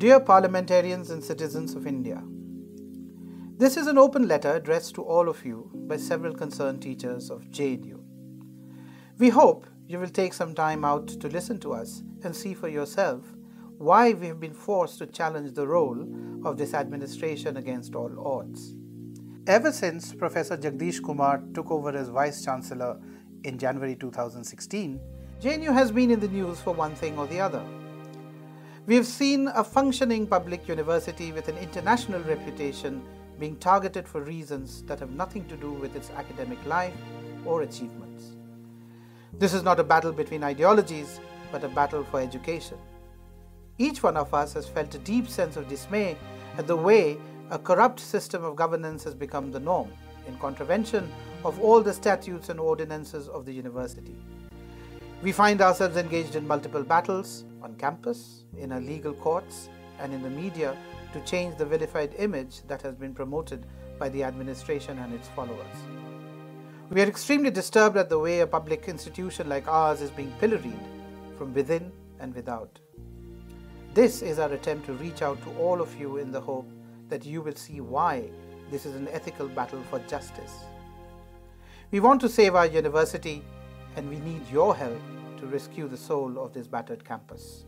Dear Parliamentarians and Citizens of India, this is an open letter addressed to all of you by several concerned teachers of JNU. We hope you will take some time out to listen to us and see for yourself why we have been forced to challenge the role of this administration against all odds. Ever since Professor Jagdish Kumar took over as Vice Chancellor in January 2016, JNU has been in the news for one thing or the other. We have seen a functioning public university with an international reputation being targeted for reasons that have nothing to do with its academic life or achievements. This is not a battle between ideologies, but a battle for education. Each one of us has felt a deep sense of dismay at the way a corrupt system of governance has become the norm, in contravention of all the statutes and ordinances of the university. We find ourselves engaged in multiple battles on campus, in our legal courts, and in the media to change the vilified image that has been promoted by the administration and its followers. We are extremely disturbed at the way a public institution like ours is being pilloried from within and without. This is our attempt to reach out to all of you in the hope that you will see why this is an ethical battle for justice. We want to save our university, and we need your help to rescue the soul of this battered campus.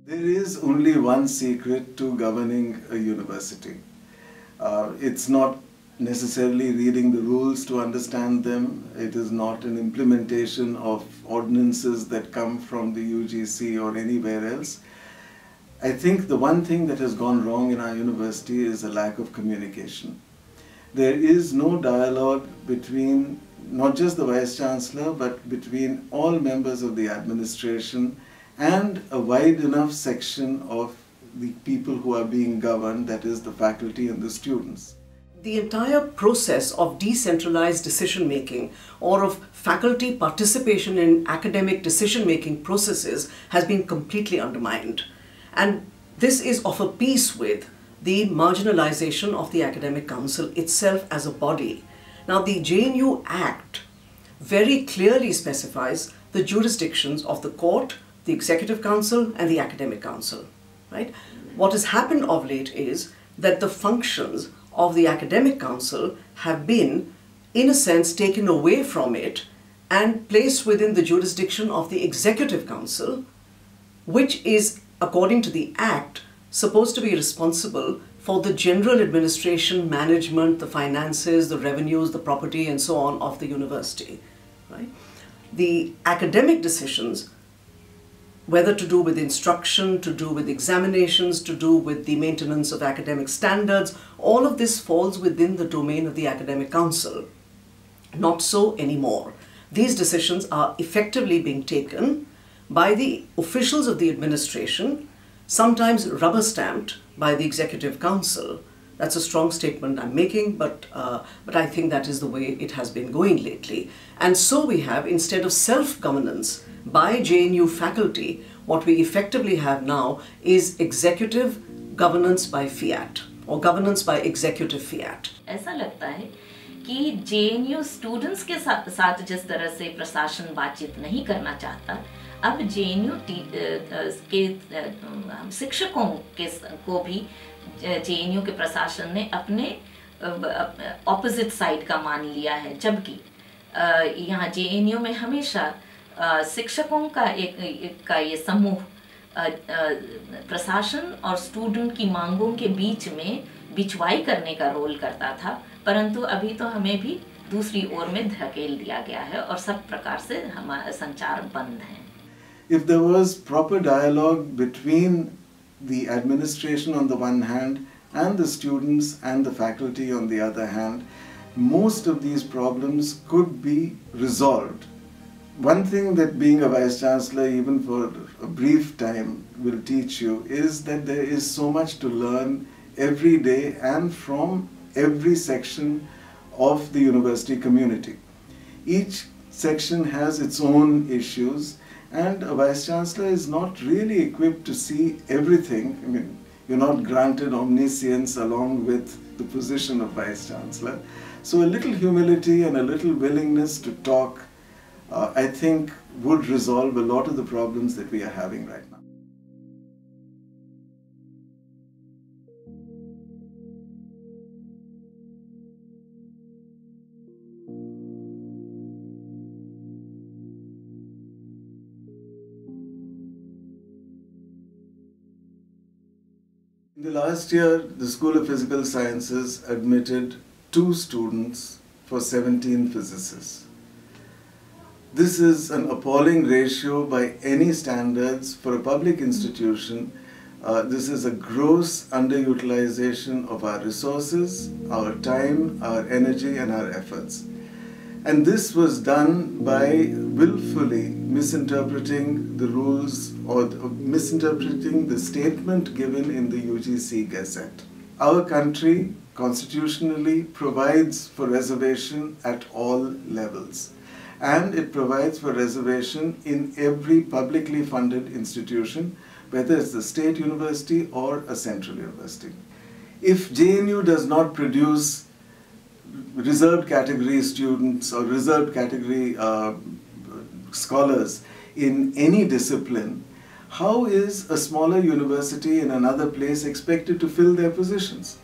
There is only one secret to governing a university. It's not necessarily reading the rules to understand them. It is not an implementation of ordinances that come from the UGC or anywhere else. I think the one thing that has gone wrong in our university is a lack of communication. There is no dialogue between not just the Vice Chancellor, but between all members of the administration and a wide enough section of the people who are being governed, that is the faculty and the students. The entire process of decentralized decision-making or of faculty participation in academic decision-making processes has been completely undermined. And this is of a piece with the marginalization of the Academic Council itself as a body. Now, the JNU Act very clearly specifies the jurisdictions of the court, the Executive Council and the Academic Council, right? What has happened of late is that the functions of the Academic Council have been, in a sense, taken away from it and placed within the jurisdiction of the Executive Council, which is, according to the Act, supposed to be responsible for the general administration, management, the finances, the revenues, the property, and so on of the university, right? The academic decisions, whether to do with instruction, to do with examinations, to do with the maintenance of academic standards, all of this falls within the domain of the Academic Council. Not so anymore. These decisions are effectively being taken by the officials of the administration, sometimes rubber-stamped by the Executive Council. That's a strong statement I'm making, but I think that is the way it has been going lately. And so we have, instead of self-governance by JNU faculty, what we effectively have now is executive governance by fiat, or governance by executive fiat. ऐसा लगता है कि JNU students के साथ जिस तरह से प्रशासन बातचीत नहीं करना चाहता, अब JNU के शिक्षकों को भी JNU के प्रशासन ने अपने ऑपोजिट साइड का मान लिया है, जबकि यहाँ JNU में हमेशा शिक्षकों का ये समूह प्रशासन और स्टूडेंट की मांगों के बीच में बिचवाई करने का रोल करता था, परंतु अभी तो हमें भी दूसरी ओर में धकेल दिया गया है और सब प्रकार से हमारा संचार बंद है. If there was proper dialogue between the administration on the one hand and the students and the faculty on the other hand, most of these problems could be resolved. One thing that being a Vice Chancellor, even for a brief time, will teach you is that there is so much to learn every day and from every section of the university community. Each section has its own issues, and a Vice Chancellor is not really equipped to see everything. I mean, you're not granted omniscience along with the position of Vice Chancellor. So a little humility and a little willingness to talk, I think, would resolve a lot of the problems that we are having right now. In the last year, the School of Physical Sciences admitted 2 students for 17 physicists. This is an appalling ratio by any standards for a public institution. This is a gross underutilization of our resources, our time, our energy, and our efforts. And this was done by willfully misinterpreting the rules or misinterpreting the statement given in the UGC Gazette. Our country constitutionally provides for reservation at all levels, and it provides for reservation in every publicly funded institution, whether it's a state university or a central university. If JNU does not produce reserved category students or reserved category scholars in any discipline, how is a smaller university in another place expected to fill their positions?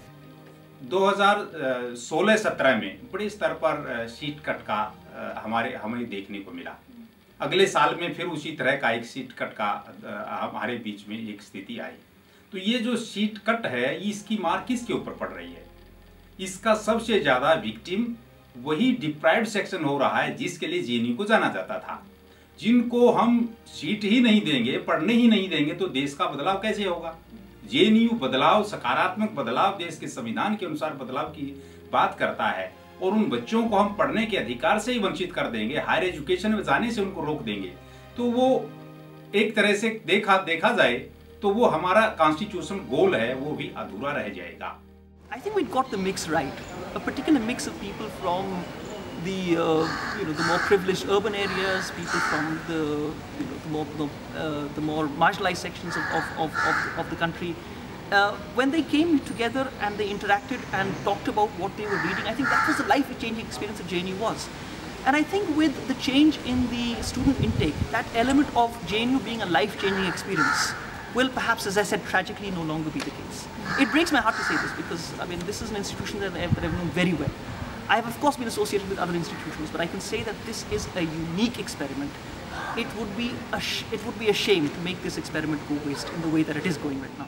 2016-17 में बड़े स्तर पर seat cut का हमें देखने को मिला। अगले साल में फिर उसी तरह का एक सीट कट का हमारे बीच में एक स्थिति आई। तो ये जो सीट कट है, इसकी मार किसके ऊपर पड़ रही है? इसका सबसे ज़्यादा विक्टिम वही डिप्राइव्ड सेक्शन हो रहा है जिसके लिए जेएनयू को जाना जाता था। जिनको हम सीट ही नहीं देंगे, पढ़ने ही नहीं देंगे, तो देश का बदलाव कैसे होगा? जेएनयू बदलाव, सकारात्मक बदलाव, देश के संविधान के अनुसार बदलाव की बात करता है, और उन बच्चों को हम पढ़ने के अधिकार से ही वंचित कर देंगे, हायर एजुकेशन में जाने से उनको रोक देंगे, तो वो एक तरह से देखा जाए तो वो हमारा कॉन्स्टिट्यूशन गोल है, वो भी अधूरा रह जाएगा। I think we got the mix right. A particular mix of people from the the more privileged urban areas, people from the more marginalized sections of the country. When they came together and they interacted and talked about what they were reading, I think that was the life-changing experience that JNU was. And I think with the change in the student intake, that element of JNU being a life-changing experience will perhaps, as I said, tragically no longer be the case. It breaks my heart to say this because, I mean, this is an institution that I've known very well. I have, of course, been associated with other institutions, but I can say that this is a unique experiment. It would be a shame to make this experiment go waste in the way that it is going right now.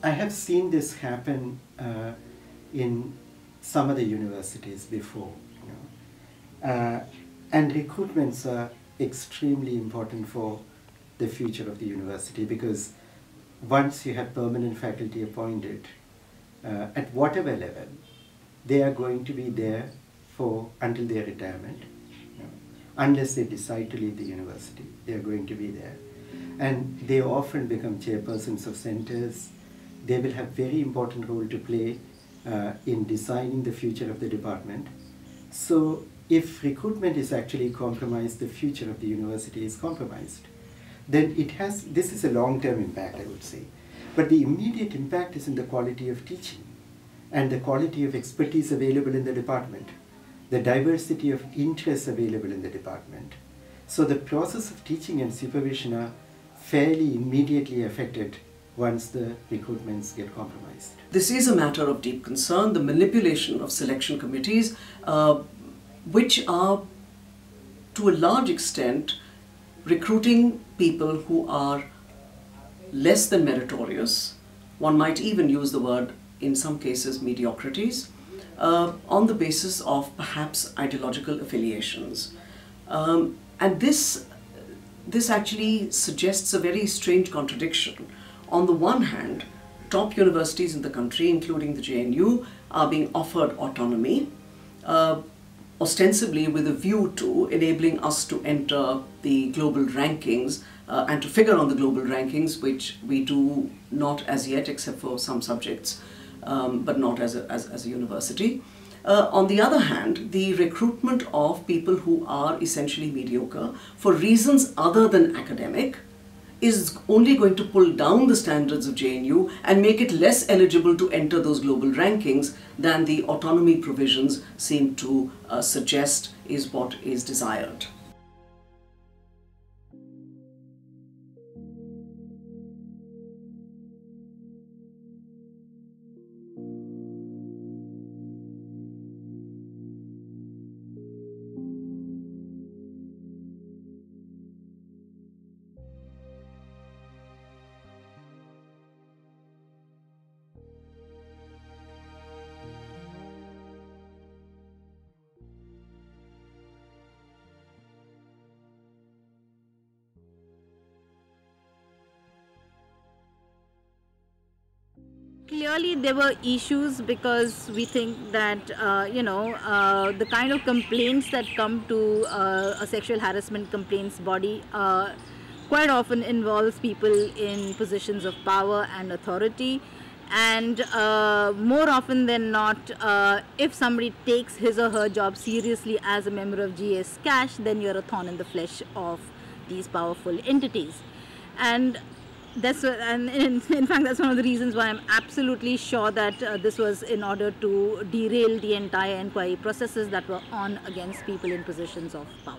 I have seen this happen in some of the universities before. And recruitments are extremely important for the future of the university, because once you have permanent faculty appointed, at whatever level, they are going to be there for until their retirement. Unless they decide to leave the university, they are going to be there. And they often become chairpersons of centers. They will have very important role to play in designing the future of the department. So if recruitment is actually compromised, the future of the university is compromised. Then this is a long-term impact, I would say. But the immediate impact is in the quality of teaching and the quality of expertise available in the department, the diversity of interests available in the department. So the process of teaching and supervision are fairly immediately affected once the recruitments get compromised. This is a matter of deep concern, the manipulation of selection committees, which are to a large extent recruiting people who are less than meritorious. One might even use the word, in some cases, mediocrities, on the basis of perhaps ideological affiliations. And this actually suggests a very strange contradiction. On the one hand, top universities in the country, including the JNU, are being offered autonomy, ostensibly with a view to enabling us to enter the global rankings and to figure on the global rankings, which we do not as yet, except for some subjects, but not as a university. On the other hand, the recruitment of people who are essentially mediocre for reasons other than academic is only going to pull down the standards of JNU and make it less eligible to enter those global rankings than the autonomy provisions seem to suggest is what is desired. Clearly, there were issues because we think that, the kind of complaints that come to a sexual harassment complaints body quite often involves people in positions of power and authority. And more often than not, if somebody takes his or her job seriously as a member of GS Cash, then you're a thorn in the flesh of these powerful entities. And in fact, that's one of the reasons why I'm absolutely sure that this was in order to derail the entire inquiry processes that were on against people in positions of power.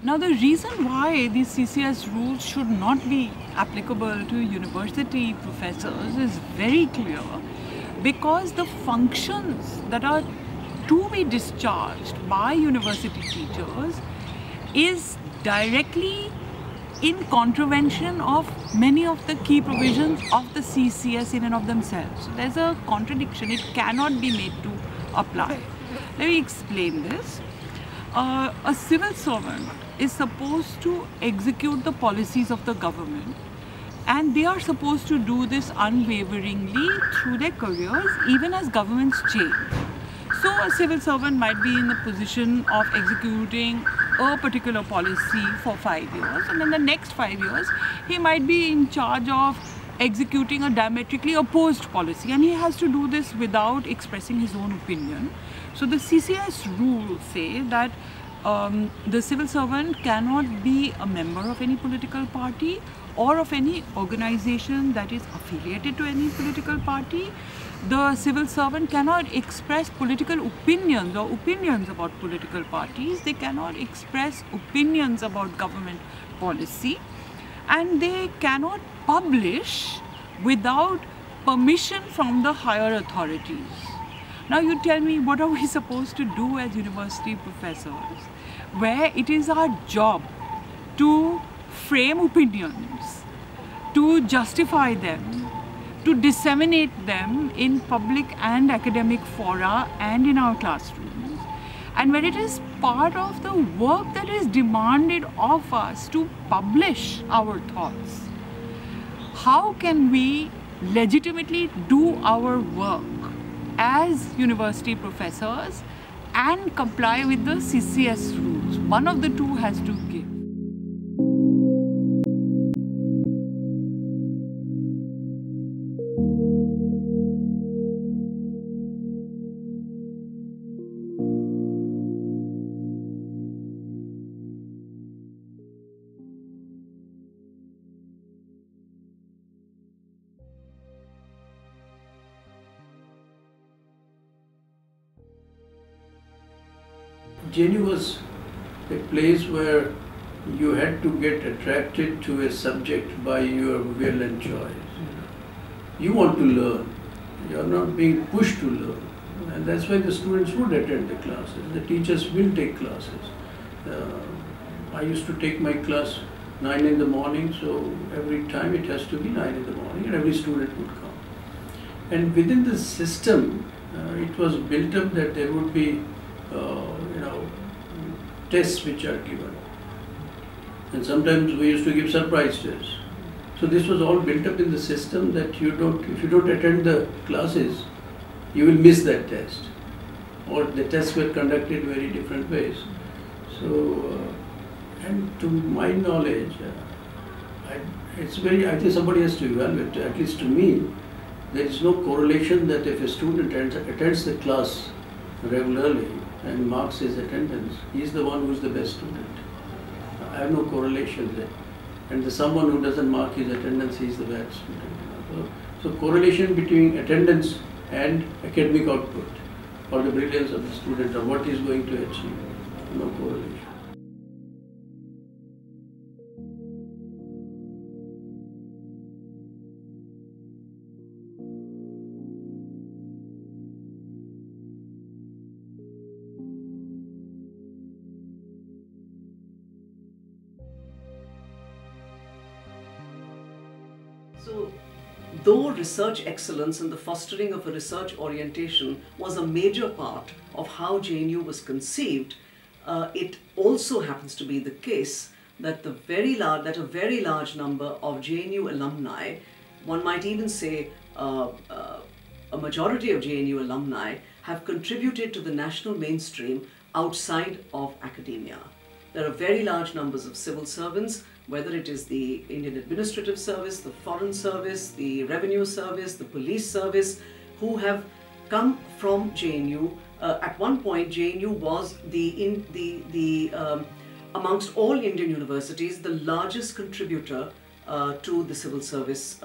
Now, the reason why these CCS rules should not be applicable to university professors is very clear, because the functions that are to be discharged by university teachers is directly in contravention of many of the key provisions of the CCS in and of themselves. So there's a contradiction. It cannot be made to apply. Let me explain this. A civil servant is supposed to execute the policies of the government, and they are supposed to do this unwaveringly through their careers, even as governments change. So a civil servant might be in the position of executing a particular policy for 5 years, and in the next 5 years he might be in charge of executing a diametrically opposed policy, and he has to do this without expressing his own opinion. So the CCS rules say that the civil servant cannot be a member of any political party or of any organization that is affiliated to any political party. The civil servant cannot express political opinions or opinions about political parties. They cannot express opinions about government policy, and they cannot publish without permission from the higher authorities. Now you tell me, what are we supposed to do as university professors, where it is our job to frame opinions, to justify them, to disseminate them in public and academic fora and in our classrooms. And when it is part of the work that is demanded of us to publish our thoughts, how can we legitimately do our work as university professors and comply with the CCS rules? One of the two has to give. JNU was a place where you had to get attracted to a subject by your will and choice. You want to learn. You are not being pushed to learn. And that's why the students would attend the classes. The teachers will take classes. I used to take my class 9 in the morning, so every time it has to be 9 in the morning and every student would come. And within the system, it was built up that there would be tests which are given, and sometimes we used to give surprise tests. So this was all built up in the system that if you don't attend the classes, you will miss that test, or the tests were conducted very different ways. So, and to my knowledge, I think somebody has to evaluate. At least to me, there is no correlation that if a student attends the class regularly and marks his attendance, he is the one who is the best student. I have no correlation there. And someone who doesn't mark his attendance, he is the bad student. So correlation between attendance and academic output, or the brilliance of the student, or what he is going to achieve, no correlation. So, though research excellence and the fostering of a research orientation was a major part of how JNU was conceived, it also happens to be the case that a very large number of JNU alumni, one might even say a majority of JNU alumni, have contributed to the national mainstream outside of academia. There are very large numbers of civil servants, whether it is the Indian Administrative Service, the Foreign Service, the Revenue Service, the Police Service, who have come from JNU. At one point, JNU was amongst all Indian universities, the largest contributor to the civil service,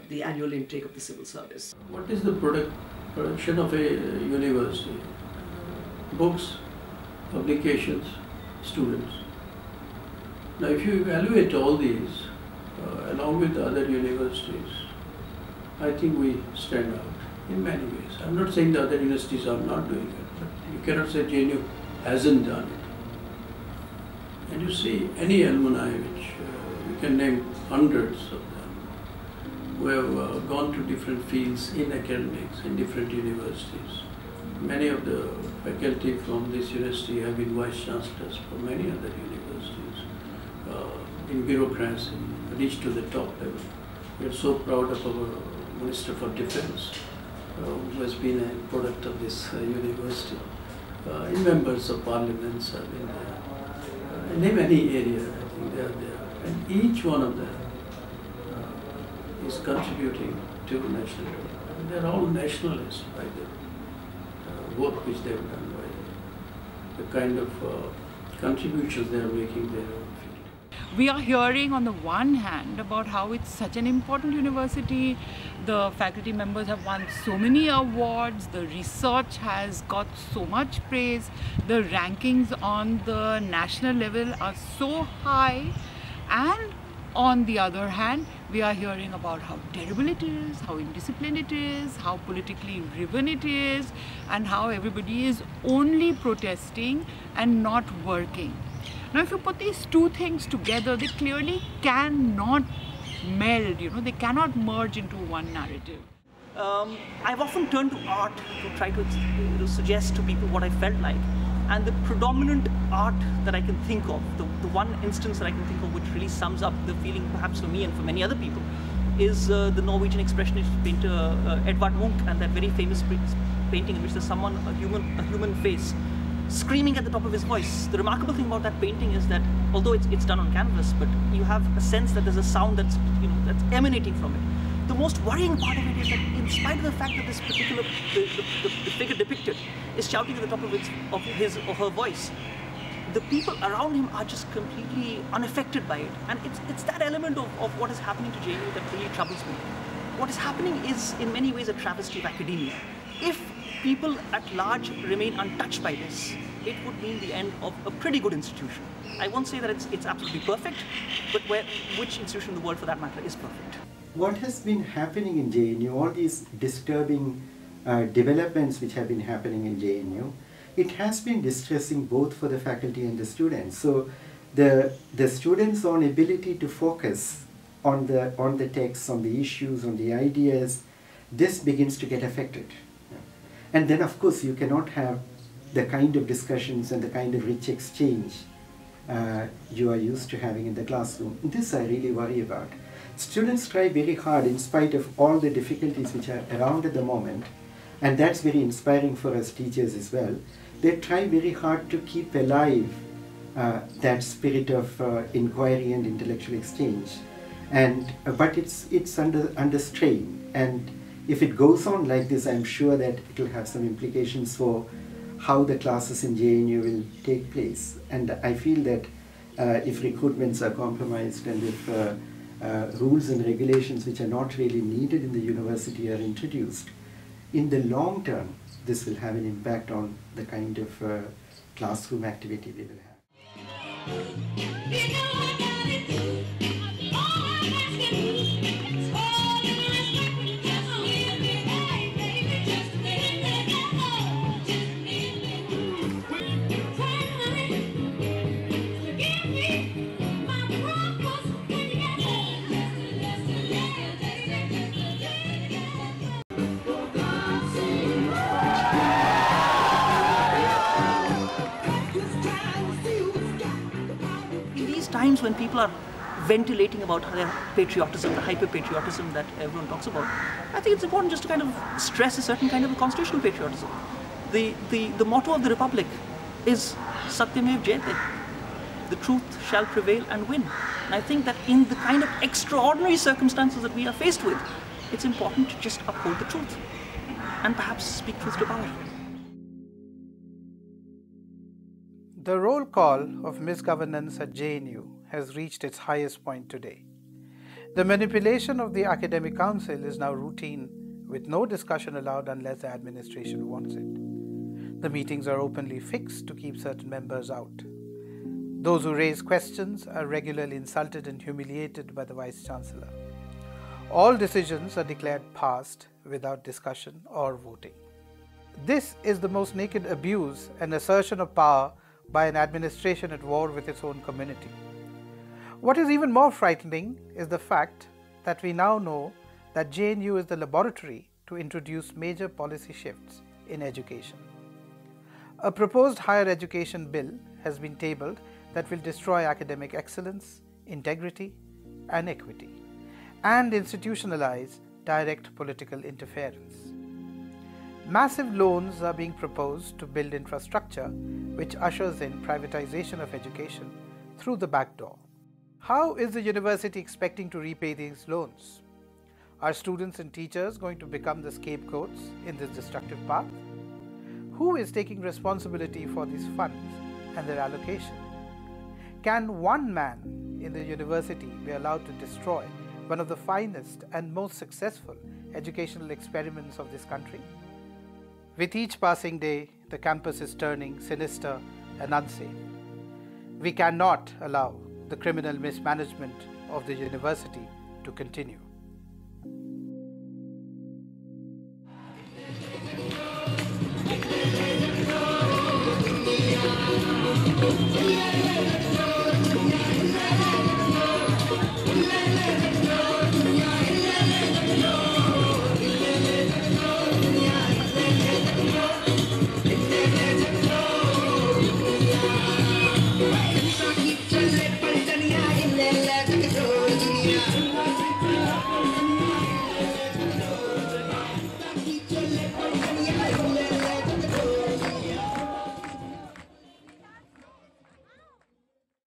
the annual intake of the civil service. What is the production of a university? Books, publications, students. Now if you evaluate all these along with other universities, I think we stand out in many ways. I'm not saying the other universities are not doing it, but you cannot say JNU hasn't done it. And you see any alumni, which you can name hundreds of them, who have gone to different fields in academics in different universities. Many of the faculty from this university have been vice chancellors for many other universities. In bureaucracy, reached to the top level. We are so proud of our Minister for Defence, who has been a product of this university. In members of parliaments have been there. In any area, I think they are there. And each one of them is contributing to national development. They are all nationalists by the work which they have done, by the kind of contributions they are making their own field. We are hearing on the one hand about how it's such an important university, the faculty members have won so many awards, the research has got so much praise, the rankings on the national level are so high, and on the other hand, we are hearing about how terrible it is, how indisciplined it is, how politically driven it is, and how everybody is only protesting and not working. Now, if you put these two things together, they clearly cannot meld, they cannot merge into one narrative. I've often turned to art to try to suggest to people what I felt like. And the predominant art that I can think of, the one instance that I can think of which really sums up the feeling perhaps for me and for many other people, is the Norwegian expressionist painter Edvard Munch, and that very famous painting in which there's someone, a human face, screaming at the top of his voice. The remarkable thing about that painting is that although it's done on canvas, but you have a sense that there's a sound that's emanating from it. The most worrying part of it is that in spite of the fact that this particular the figure depicted is shouting at the top of his or her voice, the people around him are just completely unaffected by it. And it's that element of what is happening to JNU that really troubles me. What is happening is in many ways a travesty of academia. If people at large remain untouched by this, it would mean the end of a pretty good institution. I won't say that it's absolutely perfect, but which institution in the world for that matter is perfect? What has been happening in JNU, all these disturbing developments which have been happening in JNU, it has been distressing both for the faculty and the students. So the students' own ability to focus on the text, on the issues, on the ideas, this begins to get affected. And then of course you cannot have the kind of discussions and the kind of rich exchange you are used to having in the classroom. This I really worry about. Students try very hard in spite of all the difficulties which are around at the moment, and that's very inspiring for us teachers as well. They try very hard to keep alive that spirit of inquiry and intellectual exchange, but it's under strain, and if it goes on like this, I'm sure that it will have some implications for how the classes in JNU will take place. And I feel that if recruitments are compromised and if rules and regulations which are not really needed in the university are introduced, in the long term, this will have an impact on the kind of classroom activity we will Times when people are ventilating about their patriotism, the hyper-patriotism that everyone talks about, I think it's important just to kind of stress a certain kind of a constitutional patriotism. The motto of the Republic is Satyamev Jayate, the truth shall prevail and win. And I think that in the kind of extraordinary circumstances that we are faced with, it's important to just uphold the truth and perhaps speak truth to power. The roll call of misgovernance at JNU has reached its highest point today. The manipulation of the academic council is now routine, with no discussion allowed unless the administration wants it. The meetings are openly fixed to keep certain members out. Those who raise questions are regularly insulted and humiliated by the Vice-Chancellor. All decisions are declared passed without discussion or voting. This is the most naked abuse and assertion of power by an administration at war with its own community. What is even more frightening is the fact that we now know that JNU is the laboratory to introduce major policy shifts in education. A proposed higher education bill has been tabled that will destroy academic excellence, integrity, and equity, and institutionalize direct political interference. Massive loans are being proposed to build infrastructure which ushers in privatization of education through the back door. How is the university expecting to repay these loans? Are students and teachers going to become the scapegoats in this destructive path? Who is taking responsibility for these funds and their allocation? Can one man in the university be allowed to destroy one of the finest and most successful educational experiments of this country? With each passing day, the campus is turning sinister and unsafe. We cannot allow the criminal mismanagement of the university to continue. Yeah.